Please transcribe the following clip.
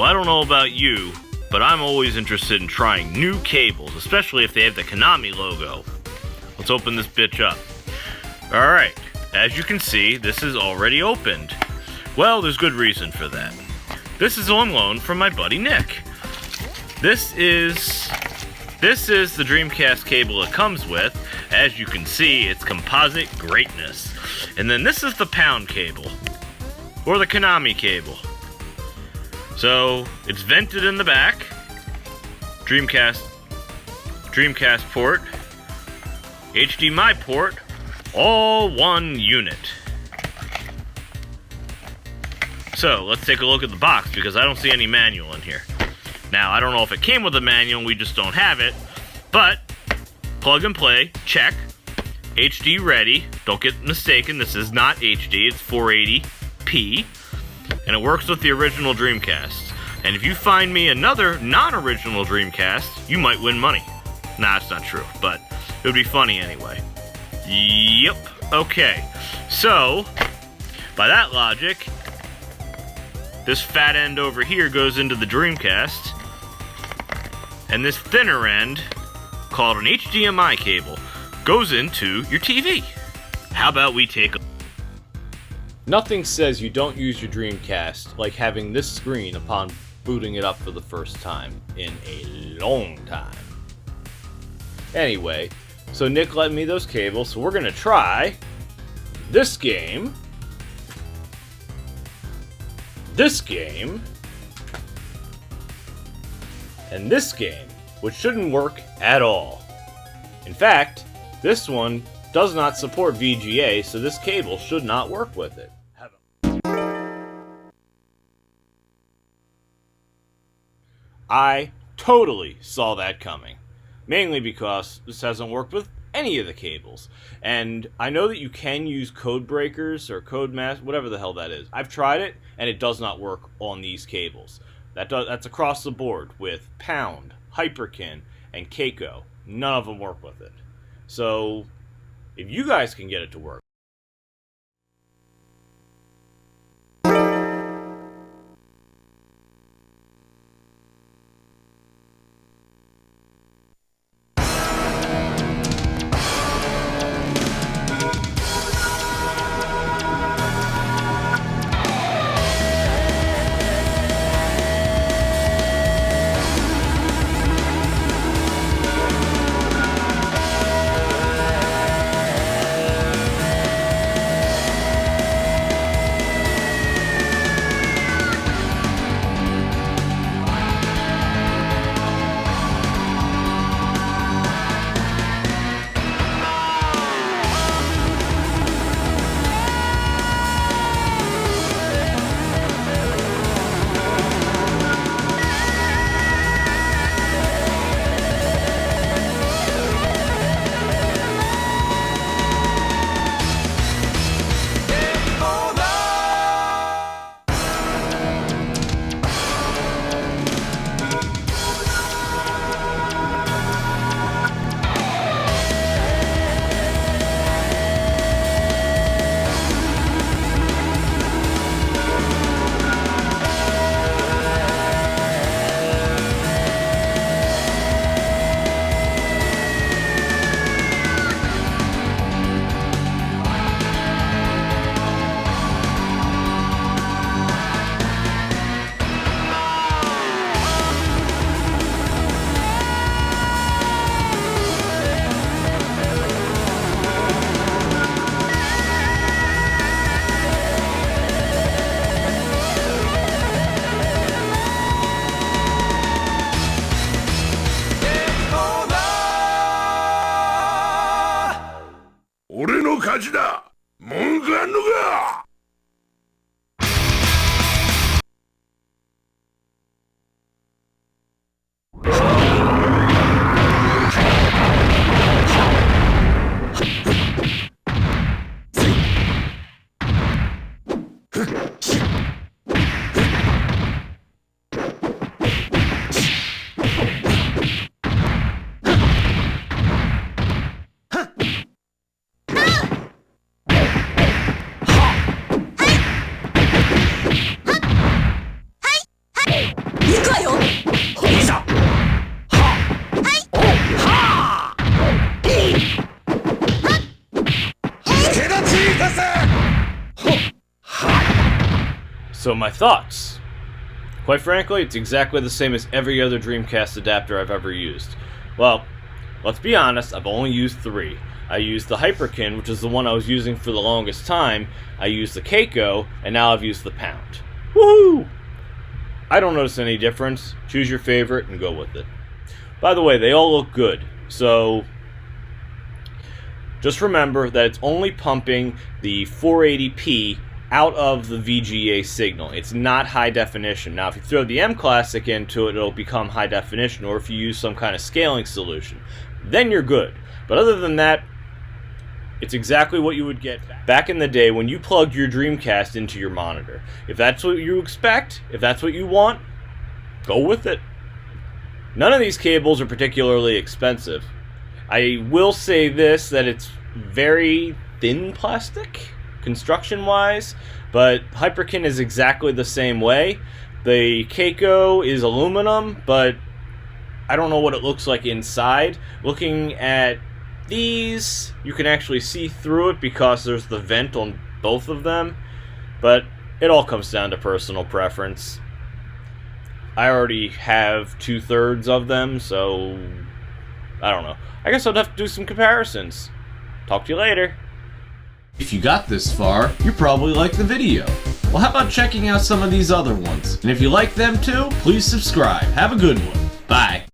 So I don't know about you, but I'm always interested in trying new cables, especially if they have the Konami logo. Let's open this bitch up. Alright, as you can see, this is already opened. Well, there's good reason for that. This is on loan from my buddy Nick. This is the Dreamcast cable it comes with. As you can see, it's composite greatness. And then this is the Pound cable, or the Konami cable. So, it's vented in the back. Dreamcast port, HDMI port, all one unit. So, let's take a look at the box, because I don't see any manual in here. Now, I don't know if it came with a manual, we just don't have it, but plug and play, check. HD ready, don't get mistaken, this is not HD, it's 480p, and it works with the original Dreamcast. And if you find me another non-original Dreamcast, you might win money. Nah, it's not true, but it would be funny anyway. Yep, okay. So, by that logic, this fat end over here goes into the Dreamcast, and this thinner end, called an HDMI cable, goes into your TV. How about we take a... Nothing says you don't use your Dreamcast like having this screen upon booting it up for the first time in a long time. Anyway, so Nick lent me those cables, so we're gonna try this game, and this game, which shouldn't work at all. In fact, this one does not support VGA, so this cable should not work with it. I totally saw that coming. Mainly because this hasn't worked with any of the cables. And I know that you can use code breakers or code mask, whatever the hell that is. I've tried it, and it does not work on these cables. That's across the board with Pound, Hyperkin, and Kaico. None of them work with it. So, if you guys can get it to work, So my thoughts. Quite frankly, it's exactly the same as every other Dreamcast adapter I've ever used. Well, let's be honest, I've only used 3. I used the Hyperkin, which is the one I was using for the longest time. I used the Kaico, and now I've used the Pound. Woohoo! I don't notice any difference. Choose your favorite and go with it. By the way, they all look good, so just remember that it's only pumping the 480p out of the VGA signal. It's not high definition. Now, if you throw the M Classic into it, it'll become high definition, or if you use some kind of scaling solution, then you're good. But other than that, it's exactly what you would get back in the day when you plugged your Dreamcast into your monitor. If that's what you expect, if that's what you want, go with it. None of these cables are particularly expensive. I will say this, that it's very thin plastic, construction-wise, but Hyperkin is exactly the same way. The Kaico is aluminum, but I don't know what it looks like inside. Looking at these, you can actually see through it because there's the vent on both of them, but it all comes down to personal preference. I already have 2/3 of them, so I don't know. I guess I'll have to do some comparisons. Talk to you later. If you got this far, you probably liked the video. Well, how about checking out some of these other ones? And if you like them too, please subscribe. Have a good one. Bye.